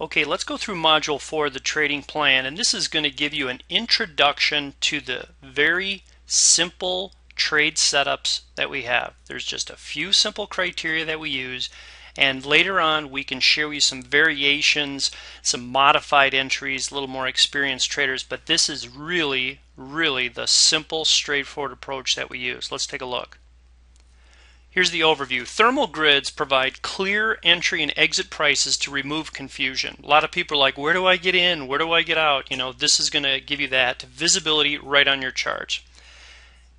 Okay, let's go through Module 4 of the trading plan, and this is going to give you an introduction to the very simple trade setups that we have. There's just a few simple criteria that we use, and later on we can share with you some variations, some modified entries, a little more experienced traders, but this is really the simple, straightforward approach that we use. Let's take a look. Here's the overview. Thermal grids provide clear entry and exit prices to remove confusion. A lot of people are like, where do I get in? Where do I get out? You know, this is going to give you that visibility right on your charts.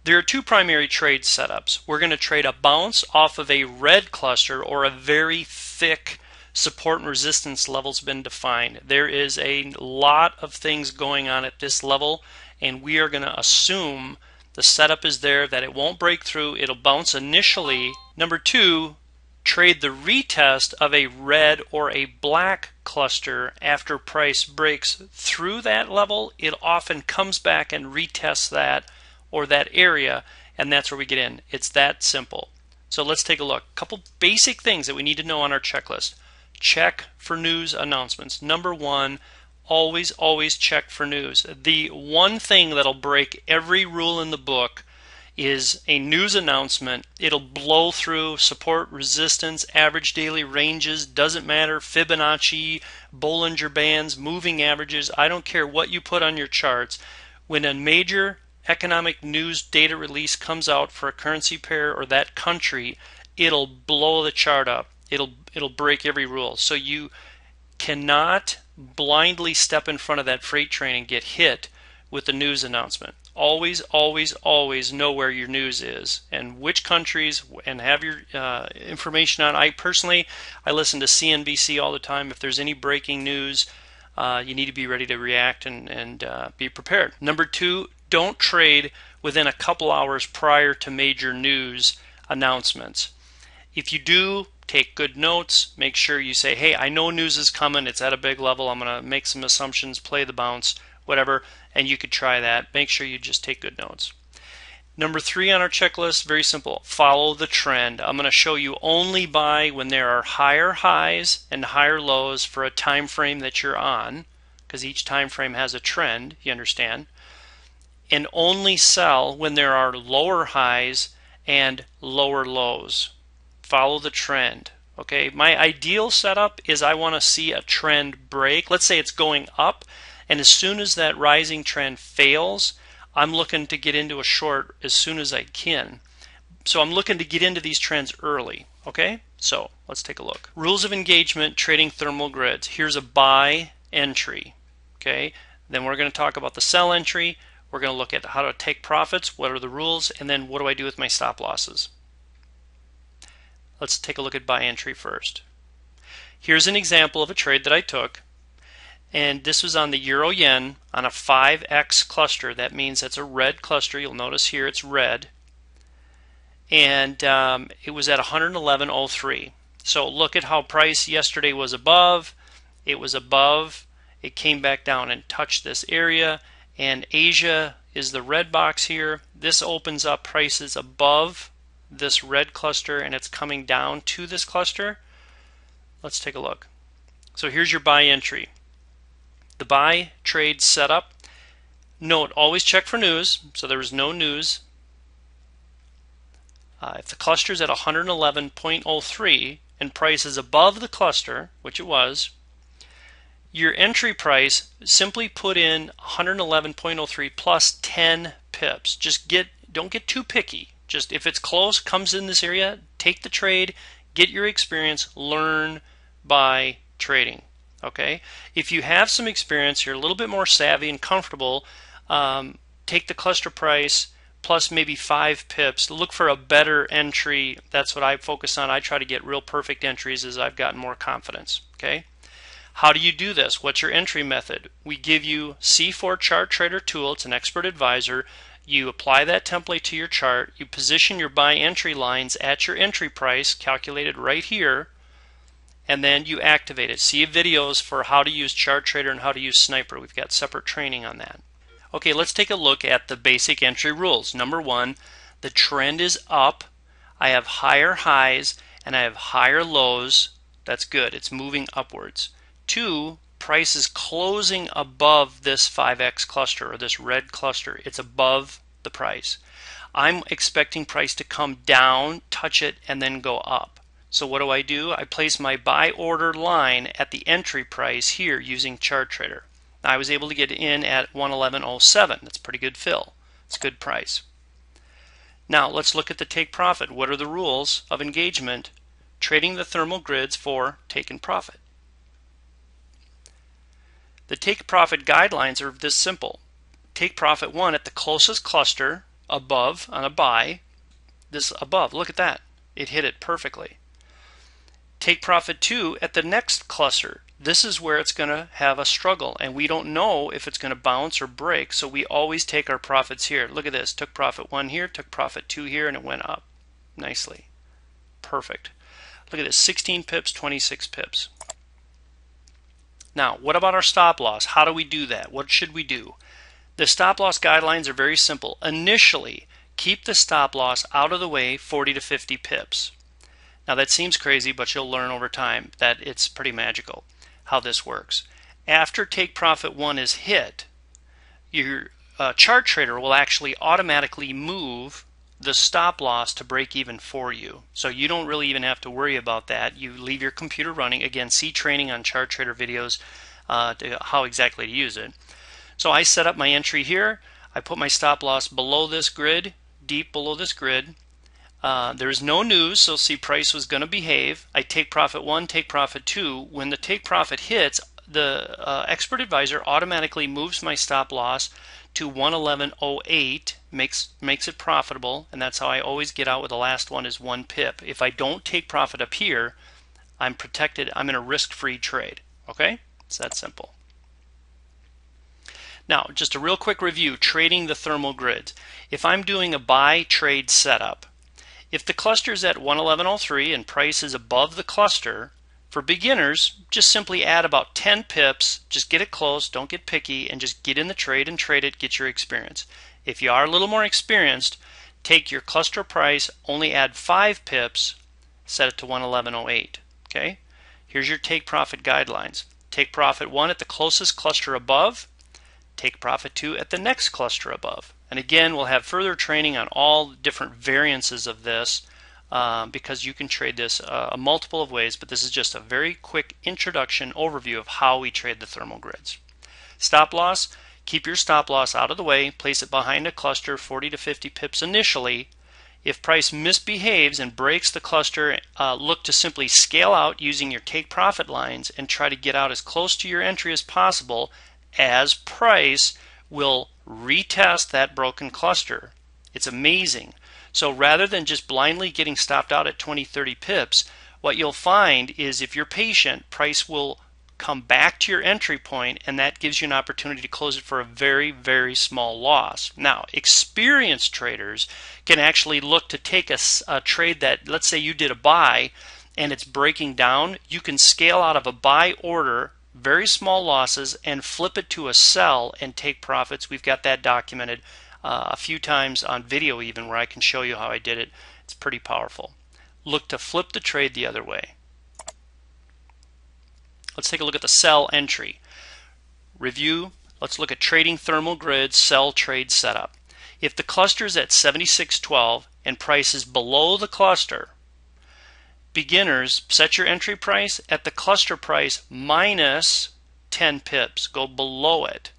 There are two primary trade setups. We're going to trade a bounce off of a red cluster or a very thick support and resistance level's been defined. There is a lot of things going on at this level, and we are going to assume the setup is there, that it won't break through, it'll bounce initially. Number two, trade the retest of a red or a black cluster after price breaks through that level. It often comes back and retests that or that area, and that's where we get in. It's that simple. So let's take a look. A couple basic things that we need to know on our checklist. Check for news announcements. Number one, always check for news. The one thing that'll break every rule in the book is a news announcement. It'll blow through support, resistance, average daily ranges, doesn't matter, Fibonacci, Bollinger Bands, moving averages. I don't care what you put on your charts. When a major economic news data release comes out for a currency pair or that country, it'll blow the chart up. It'll break every rule. So you cannot blindly step in front of that freight train and get hit with the news announcement. Always know where your news is and which countries, and have your information on. I personally listen to CNBC all the time. If there's any breaking news, you need to be ready to react and be prepared. Number two, don't trade within a couple hours prior to major news announcements. If you do, take good notes. Make sure you say, hey, I know news is coming. It's at a big level. I'm going to make some assumptions, play the bounce, whatever, and you could try that. Make sure you just take good notes. Number three on our checklist, very simple. Follow the trend. I'm going to show you only buy when there are higher highs and higher lows for a time frame that you're on, because each time frame has a trend, you understand, and only sell when there are lower highs and lower lows. Follow the trend. Okay, my ideal setup is I want to see a trend break. Let's say it's going up, and as soon as that rising trend fails, I'm looking to get into a short as soon as I can. So I'm looking to get into these trends early. Okay, so let's take a look. Rules of engagement trading thermal grids. Here's a buy entry. Okay, then we're going to talk about the sell entry. We're going to look at how to take profits, what are the rules, and then what do I do with my stop losses. Let's take a look at buy entry first. Here's an example of a trade that I took, and this was on the Euro Yen on a 5X cluster. That means that's a red cluster. You'll notice here it's red, and it was at 111.03. So look at how price yesterday was above. It was above. It came back down and touched this area, and Asia is the red box here. This opens up prices above this red cluster, and it's coming down to this cluster. Let's take a look. So here's your buy entry. The buy trade setup. Note, always check for news. So there was no news. If the cluster is at 111.03 and price is above the cluster, which it was, your entry price, simply put in 111.03 plus 10 pips. Don't get too picky. Just if it's close, comes in this area, take the trade, get your experience, learn by trading. Okay? If you have some experience, you're a little bit more savvy and comfortable, take the cluster price plus maybe 5 pips. Look for a better entry. That's what I focus on. I try to get real perfect entries as I've gotten more confidence. Okay? How do you do this? What's your entry method? We give you C4 Chart Trader tool. It's an expert advisor. You apply that template to your chart. You position your buy entry lines at your entry price, calculated right here, and then you activate it. See videos for how to use Chart Trader and how to use Sniper. We've got separate training on that. Okay, let's take a look at the basic entry rules. Number one, the trend is up. I have higher highs and I have higher lows. That's good. It's moving upwards. 2, price is closing above this 5X cluster or this red cluster. It's above the price. I'm expecting price to come down, touch it, and then go up. So what do? I place my buy order line at the entry price here using ChartTrader. I was able to get in at 111.07. That's a pretty good fill. It's a good price. Now let's look at the take profit. What are the rules of engagement trading the thermal grids for taking profit? The take profit guidelines are this simple. Take profit 1 at the closest cluster above on a buy. This above, look at that. It hit it perfectly. Take profit 2 at the next cluster. This is where it's going to have a struggle, and we don't know if it's going to bounce or break, so we always take our profits here. Look at this. Took profit 1 here, took profit 2 here, and it went up nicely. Perfect. Look at this. 16 pips, 26 pips. Now, what about our stop loss? How do we do that? What should we do? The stop loss guidelines are very simple. Initially, keep the stop loss out of the way 40 to 50 pips. Now that seems crazy, but you'll learn over time that it's pretty magical how this works. After take profit 1 is hit, your ChartTrader will actually automatically move the stop loss to break even for you. So you don't really even have to worry about that. You leave your computer running. Again, see training on ChartTrader videos how exactly to use it. So I set up my entry here. I put my stop loss below this grid, deep below this grid. There's no news, so see price was going to behave. I take profit 1, take profit 2. When the take profit hits, the expert advisor automatically moves my stop loss to 111.08, makes it profitable, and that's how I always get out with the last one is 1 pip. If I don't take profit up here, I'm protected. I'm in a risk-free trade. Okay? It's that simple. Now, just a real quick review, trading the thermal grids. If I'm doing a buy trade setup, if the cluster is at 111.03 and price is above the cluster, for beginners, just simply add about 10 pips, just get it close, don't get picky, and just get in the trade and trade it, get your experience. If you are a little more experienced, take your cluster price, only add 5 pips, set it to 111.08. Okay? Here's your take profit guidelines. Take profit 1 at the closest cluster above, take profit 2 at the next cluster above. And again, we'll have further training on all different variances of this because you can trade this a multiple of ways, but this is just a very quick introduction overview of how we trade the thermal grids. Stop loss, keep your stop loss out of the way, place it behind a cluster 40 to 50 pips initially. If price misbehaves and breaks the cluster, look to simply scale out using your take profit lines and try to get out as close to your entry as possible as price will retest that broken cluster. It's amazing. So rather than just blindly getting stopped out at 20, 30 pips, what you'll find is if you're patient, price will come back to your entry point, and that gives you an opportunity to close it for a very, very small loss. Now, experienced traders can actually look to take a trade that, let's say you did a buy and it's breaking down, you can scale out of a buy order, very small losses, and flip it to a sell and take profits. We've got that documented a few times on video even where I can show you how I did it. It's pretty powerful. Look to flip the trade the other way. Let's take a look at the sell entry. Review. Let's look at trading thermal grids, sell trade setup. If the cluster is at 76.12 and price is below the cluster, beginners, set your entry price at the cluster price minus 10 pips. Go below it.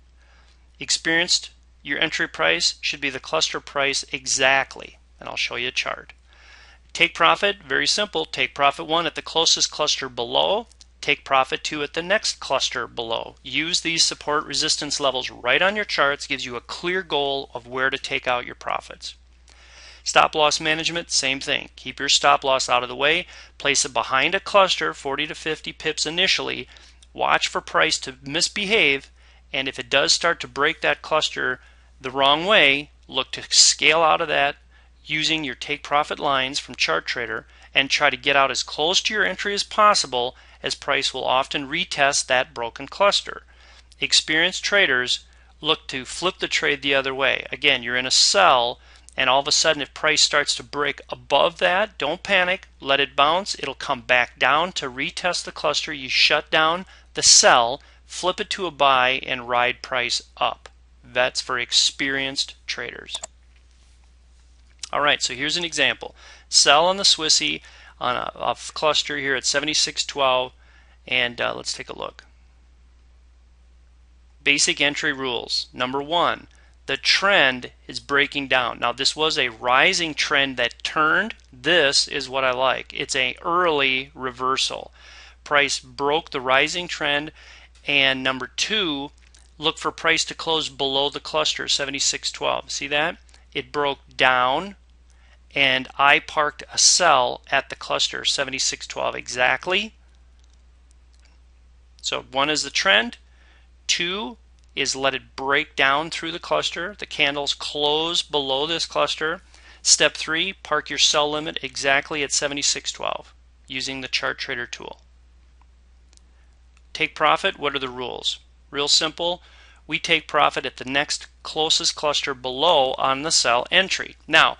Experienced, your entry price should be the cluster price exactly, and I'll show you a chart. Take profit, very simple. Take profit 1 at the closest cluster below. Take profit 2 at the next cluster below. Use these support resistance levels right on your charts. Gives you a clear goal of where to take out your profits. Stop loss management, same thing. Keep your stop loss out of the way. Place it behind a cluster, 40 to 50 pips initially. Watch for price to misbehave, and if it does start to break that cluster the wrong way, look to scale out of that using your take profit lines from ChartTrader and try to get out as close to your entry as possible, as price will often retest that broken cluster. Experienced traders look to flip the trade the other way. Again, you're in a sell, and all of a sudden if price starts to break above that, don't panic, let it bounce. It'll come back down to retest the cluster. You shut down, the sell, flip it to a buy, and ride price up. That's for experienced traders. All right, so here's an example. Sell on the Swissy on a cluster here at 76.12, and let's take a look. Basic entry rules. Number one, the trend is breaking down. Now this was a rising trend that turned. This is what I like. It's an early reversal. Price broke the rising trend, and number two, look for price to close below the cluster, 76.12. See that? It broke down, and I parked a sell at the cluster, 76.12 exactly. So one is the trend, two is let it break down through the cluster. The candles close below this cluster. Step three, park your sell limit exactly at 76.12 using the chart trader tool. Take profit, what are the rules? Real simple. We take profit at the next closest cluster below on the sell entry. Now,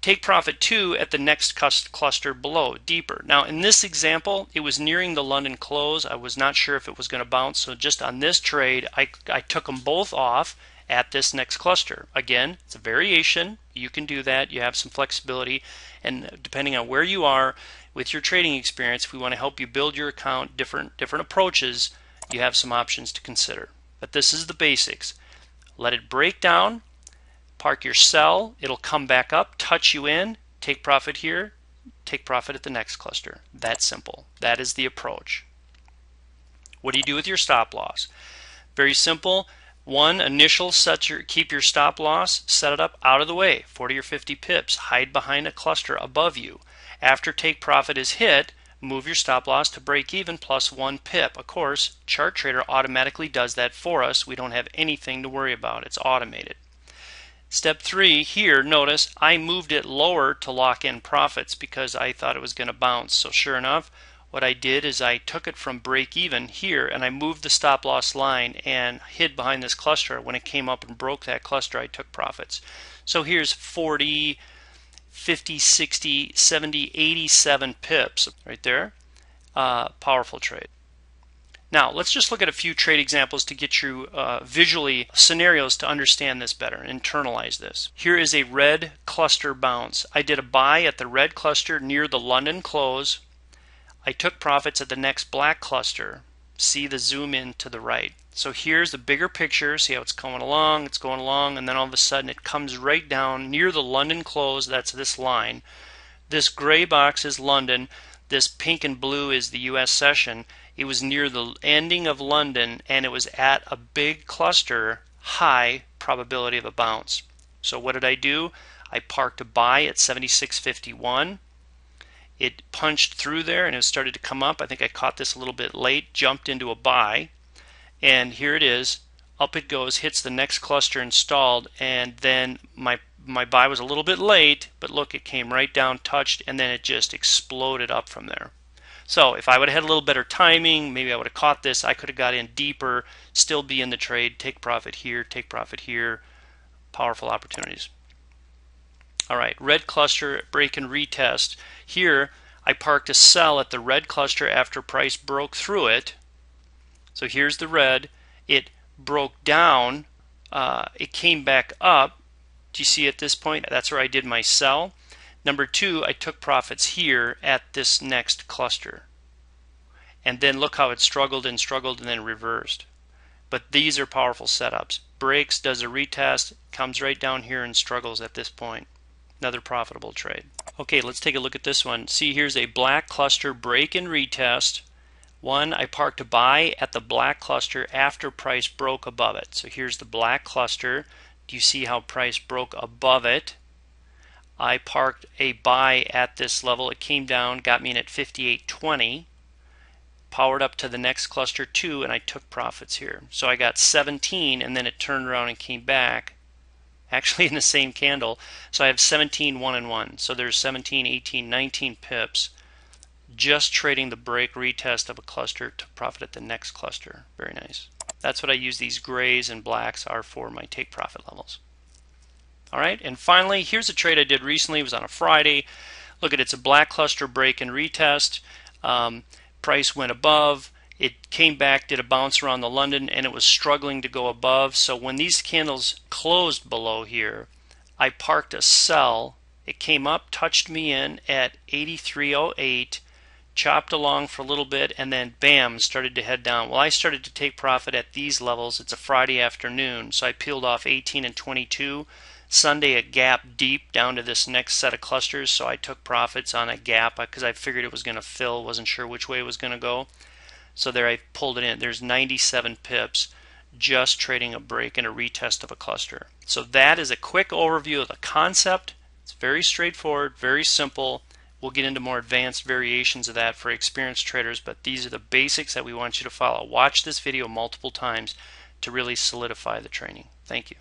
take profit too at the next cluster below, deeper. Now in this example, it was nearing the London close. I was not sure if it was going to bounce, so just on this trade, I took them both off at this next cluster. Again, it's a variation. You can do that. You have some flexibility, and depending on where you are with your trading experience, if we want to help you build your account, different approaches, you have some options to consider. But this is the basics. Let it break down. Park your sell, it'll come back up, touch you in, take profit here, take profit at the next cluster. That simple. That is the approach. What do you do with your stop loss? Very simple. One, initial, keep your stop loss, set it up out of the way, 40 or 50 pips, hide behind a cluster above you. After take profit is hit, move your stop loss to break even plus 1 pip. Of course, Chart Trader automatically does that for us. We don't have anything to worry about. It's automated. Step three, here, notice I moved it lower to lock in profits because I thought it was going to bounce. So sure enough, what I did is I took it from break even here and I moved the stop loss line and hid behind this cluster. When it came up and broke that cluster, I took profits. So here's 40, 50, 60, 70, 87 pips right there. Powerful trade. Now let's just look at a few trade examples to get you visually scenarios to understand this better and internalize this. Here is a red cluster bounce. I did a buy at the red cluster near the London close. I took profits at the next black cluster. See the zoom in to the right. So here's the bigger picture. See how it's going along, and then all of a sudden it comes right down near the London close. That's this line. This gray box is London. This pink and blue is the US session. It was near the ending of London, and it was at a big cluster, high probability of a bounce. So what did I do? I parked a buy at 76.51. It punched through there and it started to come up. I think I caught this a little bit late, jumped into a buy, and here it is. Up it goes, hits the next cluster installed, and then my buy was a little bit late, but look, it came right down, touched, and then it just exploded up from there. So if I would have had a little better timing, maybe I would have caught this. I could have got in deeper, still be in the trade, take profit here, take profit here. Powerful opportunities. All right, red cluster, break and retest. Here, I parked a sell at the red cluster after price broke through it. So here's the red. It broke down. It came back up. Do you see at this point? That's where I did my sell. Number two, I took profits here at this next cluster. And then look how it struggled and then reversed. But these are powerful setups. Breaks, does a retest, comes right down here and struggles at this point. Another profitable trade. Okay, let's take a look at this one. See, here's a black cluster break and retest. One, I parked a buy at the black cluster after price broke above it. So here's the black cluster. Do you see how price broke above it? I parked a buy at this level. It came down, got me in at 58.20. Powered up to the next cluster 2, and I took profits here. So I got 17, and then it turned around and came back, actually in the same candle. So I have 17, 1 and 1. So there's 17, 18, 19 pips just trading the break retest of a cluster to profit at the next cluster. Very nice. That's what I use these grays and blacks are for my take profit levels. All right, and finally, here's a trade I did recently. It was on a Friday. Look at it, it's a black cluster break and retest. Price went above, It came back, did a bounce around the London, and it was struggling to go above. So when these candles closed below here, I parked a sell. It came up, touched me in at 83.08, chopped along for a little bit, and then bam, started to head down. Well, I started to take profit at these levels. It's a Friday afternoon, so I peeled off 18 and 22. Sunday, a gap deep down to this next set of clusters, so I took profits on a gap because I figured it was going to fill, wasn't sure which way it was going to go. So there I pulled it in. There's 97 pips just trading a break and a retest of a cluster. So that is a quick overview of the concept. It's very straightforward, very simple. We'll get into more advanced variations of that for experienced traders, but these are the basics that we want you to follow. Watch this video multiple times to really solidify the training. Thank you.